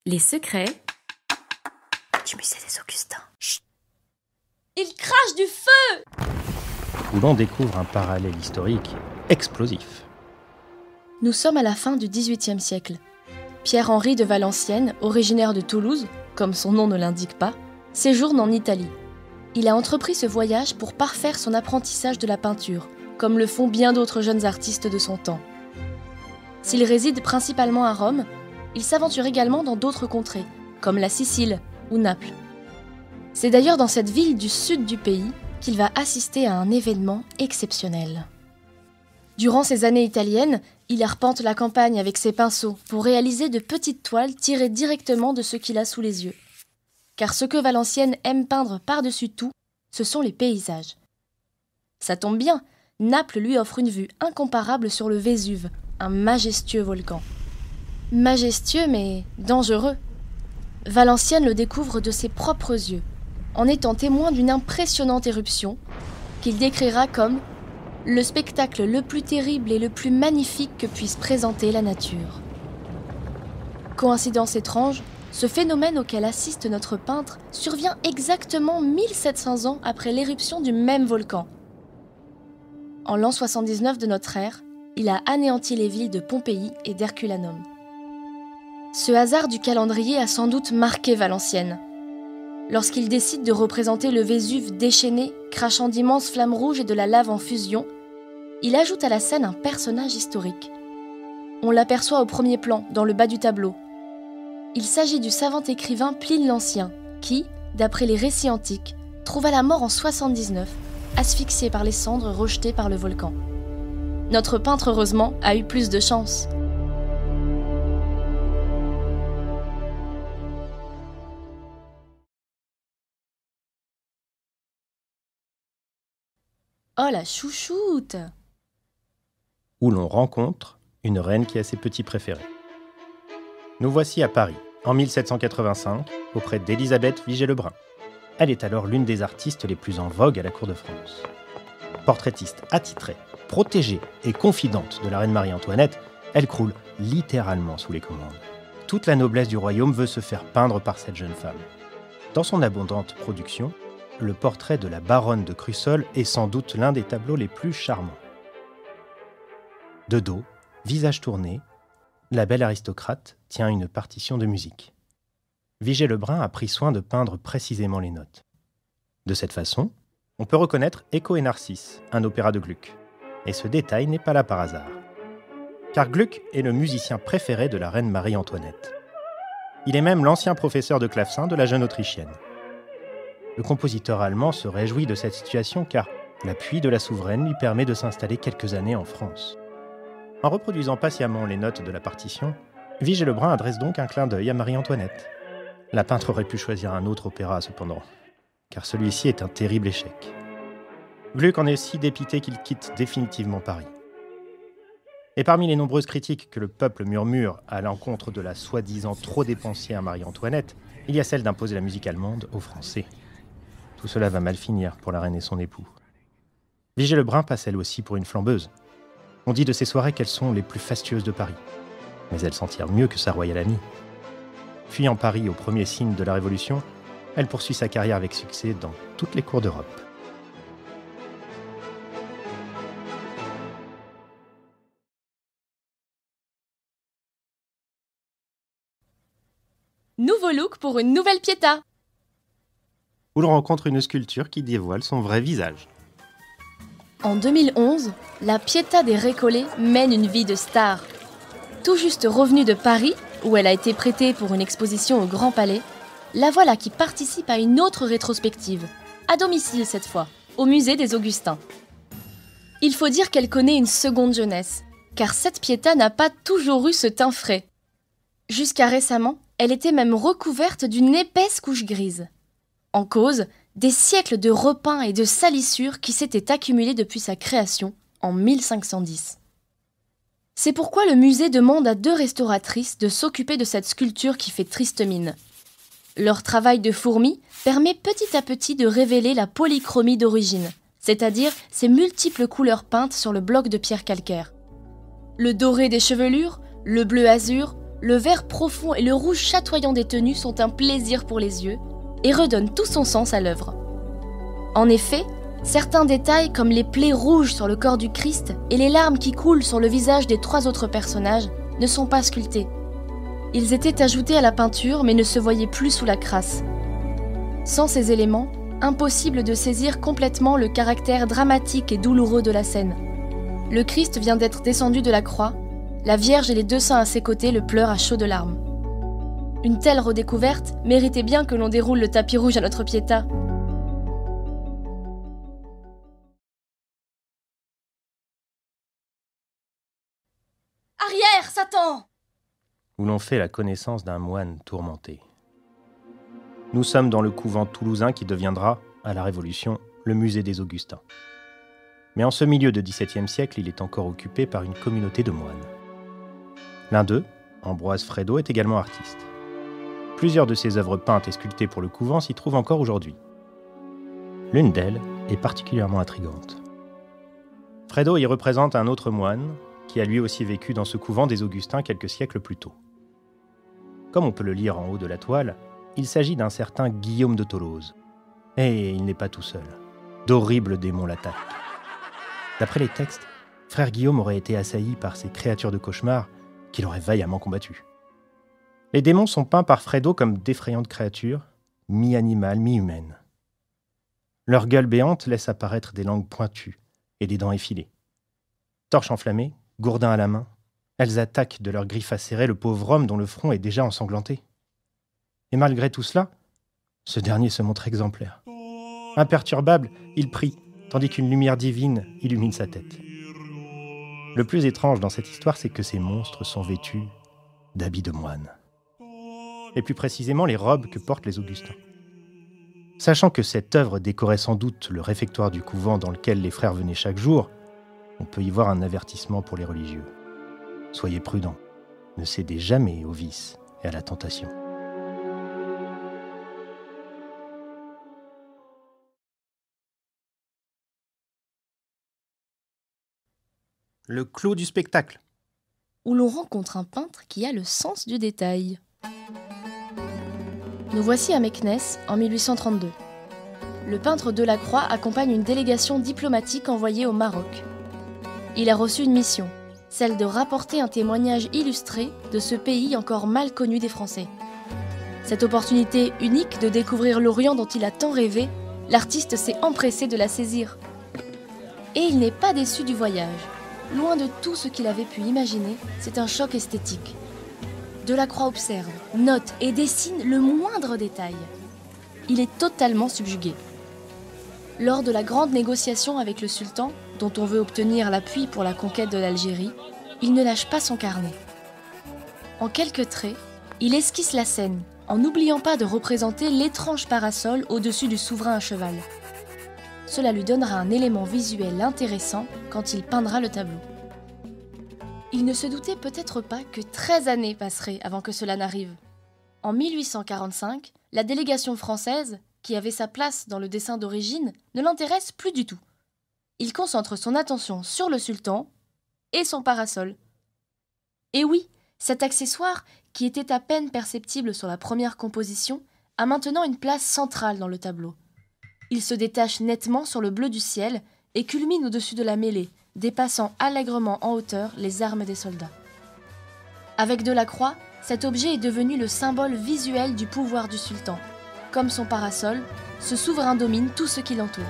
Les secrets du musée des Augustins. Chut. Il crache du feu! Où l'on découvre un parallèle historique explosif. Nous sommes à la fin du XVIIIe siècle. Pierre-Henri de Valenciennes, originaire de Toulouse, comme son nom ne l'indique pas, séjourne en Italie. Il a entrepris ce voyage pour parfaire son apprentissage de la peinture, comme le font bien d'autres jeunes artistes de son temps. S'il réside principalement à Rome, il s'aventure également dans d'autres contrées, comme la Sicile ou Naples. C'est d'ailleurs dans cette ville du sud du pays qu'il va assister à un événement exceptionnel. Durant ces années italiennes, il arpente la campagne avec ses pinceaux pour réaliser de petites toiles tirées directement de ce qu'il a sous les yeux. Car ce que Valenciennes aime peindre par-dessus tout, ce sont les paysages. Ça tombe bien, Naples lui offre une vue incomparable sur le Vésuve, un majestueux volcan. Majestueux mais dangereux. Valenciennes le découvre de ses propres yeux, en étant témoin d'une impressionnante éruption qu'il décrira comme le spectacle le plus terrible et le plus magnifique que puisse présenter la nature. Coïncidence étrange, ce phénomène auquel assiste notre peintre survient exactement 1700 ans après l'éruption du même volcan. En l'an 79 de notre ère, il a anéanti les villes de Pompéi et d'Herculanum. Ce hasard du calendrier a sans doute marqué Valenciennes. Lorsqu'il décide de représenter le Vésuve déchaîné, crachant d'immenses flammes rouges et de la lave en fusion, il ajoute à la scène un personnage historique. On l'aperçoit au premier plan, dans le bas du tableau. Il s'agit du savant écrivain Pline l'Ancien, qui, d'après les récits antiques, trouva la mort en 79, asphyxié par les cendres rejetées par le volcan. Notre peintre, heureusement, a eu plus de chance. Oh la chouchoute! Où l'on rencontre une reine qui a ses petits préférés. Nous voici à Paris, en 1785, auprès d'Élisabeth Vigée-Lebrun. Elle est alors l'une des artistes les plus en vogue à la cour de France. Portraitiste attitrée, protégée et confidente de la reine Marie-Antoinette, elle croule littéralement sous les commandes. Toute la noblesse du royaume veut se faire peindre par cette jeune femme. Dans son abondante production, le portrait de la baronne de Crussol est sans doute l'un des tableaux les plus charmants. De dos, visage tourné, la belle aristocrate tient une partition de musique. Vigée-Lebrun a pris soin de peindre précisément les notes. De cette façon, on peut reconnaître Echo et Narcisse, un opéra de Gluck. Et ce détail n'est pas là par hasard. Car Gluck est le musicien préféré de la reine Marie-Antoinette. Il est même l'ancien professeur de clavecin de la jeune Autrichienne. Le compositeur allemand se réjouit de cette situation car l'appui de la souveraine lui permet de s'installer quelques années en France. En reproduisant patiemment les notes de la partition, Vigée-Lebrun adresse donc un clin d'œil à Marie-Antoinette. La peintre aurait pu choisir un autre opéra cependant, car celui-ci est un terrible échec. Gluck en est si dépité qu'il quitte définitivement Paris. Et parmi les nombreuses critiques que le peuple murmure à l'encontre de la soi-disant trop dépensière Marie-Antoinette, il y a celle d'imposer la musique allemande aux Français. Tout cela va mal finir pour la reine et son époux. Vigée-Lebrun passe elle aussi pour une flambeuse. On dit de ces soirées qu'elles sont les plus fastueuses de Paris. Mais elle s'en tire mieux que sa royale amie. Fuyant Paris au premier signe de la Révolution, elle poursuit sa carrière avec succès dans toutes les cours d'Europe. Nouveau look pour une nouvelle Pietà! Où l'on rencontre une sculpture qui dévoile son vrai visage. En 2011, la Pietà des Récollets mène une vie de star. Tout juste revenue de Paris, où elle a été prêtée pour une exposition au Grand Palais, la voilà qui participe à une autre rétrospective, à domicile cette fois, au musée des Augustins. Il faut dire qu'elle connaît une seconde jeunesse, car cette Pietà n'a pas toujours eu ce teint frais. Jusqu'à récemment, elle était même recouverte d'une épaisse couche grise. En cause, des siècles de repeints et de salissures qui s'étaient accumulés depuis sa création en 1510. C'est pourquoi le musée demande à 2 restauratrices de s'occuper de cette sculpture qui fait triste mine. Leur travail de fourmi permet petit à petit de révéler la polychromie d'origine, c'est-à-dire ces multiples couleurs peintes sur le bloc de pierre calcaire. Le doré des chevelures, le bleu azur, le vert profond et le rouge chatoyant des tenues sont un plaisir pour les yeux et redonnent tout son sens à l'œuvre. En effet, certains détails comme les plaies rouges sur le corps du Christ et les larmes qui coulent sur le visage des 3 autres personnages ne sont pas sculptés. Ils étaient ajoutés à la peinture mais ne se voyaient plus sous la crasse. Sans ces éléments, impossible de saisir complètement le caractère dramatique et douloureux de la scène. Le Christ vient d'être descendu de la croix, la Vierge et les 2 saints à ses côtés le pleurent à chaudes larmes. Une telle redécouverte méritait bien que l'on déroule le tapis rouge à notre Pietà. Arrière, Satan! Où l'on fait la connaissance d'un moine tourmenté. Nous sommes dans le couvent toulousain qui deviendra, à la Révolution, le musée des Augustins. Mais en ce milieu de XVIIe siècle, il est encore occupé par une communauté de moines. L'un d'eux, Ambroise Frédot, est également artiste. Plusieurs de ses œuvres peintes et sculptées pour le couvent s'y trouvent encore aujourd'hui. L'une d'elles est particulièrement intrigante. Frédot y représente un autre moine qui a lui aussi vécu dans ce couvent des Augustins quelques siècles plus tôt. Comme on peut le lire en haut de la toile, il s'agit d'un certain Guillaume de Tholose. Et il n'est pas tout seul. D'horribles démons l'attaquent. D'après les textes, frère Guillaume aurait été assailli par ces créatures de cauchemar qu'il aurait vaillamment combattues. Les démons sont peints par Frédot comme d'effrayantes créatures, mi-animales, mi-humaines. Leur gueule béante laisse apparaître des langues pointues et des dents effilées. Torches enflammées, gourdins à la main, elles attaquent de leurs griffes acérées le pauvre homme dont le front est déjà ensanglanté. Et malgré tout cela, ce dernier se montre exemplaire. Imperturbable, il prie, tandis qu'une lumière divine illumine sa tête. Le plus étrange dans cette histoire, c'est que ces monstres sont vêtus d'habits de moines. Et plus précisément les robes que portent les Augustins. Sachant que cette œuvre décorait sans doute le réfectoire du couvent dans lequel les frères venaient chaque jour, on peut y voir un avertissement pour les religieux. Soyez prudents, ne cédez jamais au vice et à la tentation. Le clou du spectacle. Où l'on rencontre un peintre qui a le sens du détail. Nous voici à Meknès en 1832. Le peintre Delacroix accompagne une délégation diplomatique envoyée au Maroc. Il a reçu une mission, celle de rapporter un témoignage illustré de ce pays encore mal connu des Français. Cette opportunité unique de découvrir l'Orient dont il a tant rêvé, l'artiste s'est empressé de la saisir. Et il n'est pas déçu du voyage. Loin de tout ce qu'il avait pu imaginer, c'est un choc esthétique. Delacroix observe, note et dessine le moindre détail. Il est totalement subjugué. Lors de la grande négociation avec le sultan, dont on veut obtenir l'appui pour la conquête de l'Algérie, il ne lâche pas son carnet. En quelques traits, il esquisse la scène, en n'oubliant pas de représenter l'étrange parasol au-dessus du souverain à cheval. Cela lui donnera un élément visuel intéressant quand il peindra le tableau. Il ne se doutait peut-être pas que 13 années passeraient avant que cela n'arrive. En 1845, la délégation française, qui avait sa place dans le dessin d'origine, ne l'intéresse plus du tout. Il concentre son attention sur le sultan et son parasol. Et oui, cet accessoire, qui était à peine perceptible sur la première composition, a maintenant une place centrale dans le tableau. Il se détache nettement sur le bleu du ciel et culmine au-dessus de la mêlée, dépassant allègrement en hauteur les armes des soldats. Avec Delacroix, cet objet est devenu le symbole visuel du pouvoir du sultan. Comme son parasol, ce souverain domine tout ce qui l'entoure.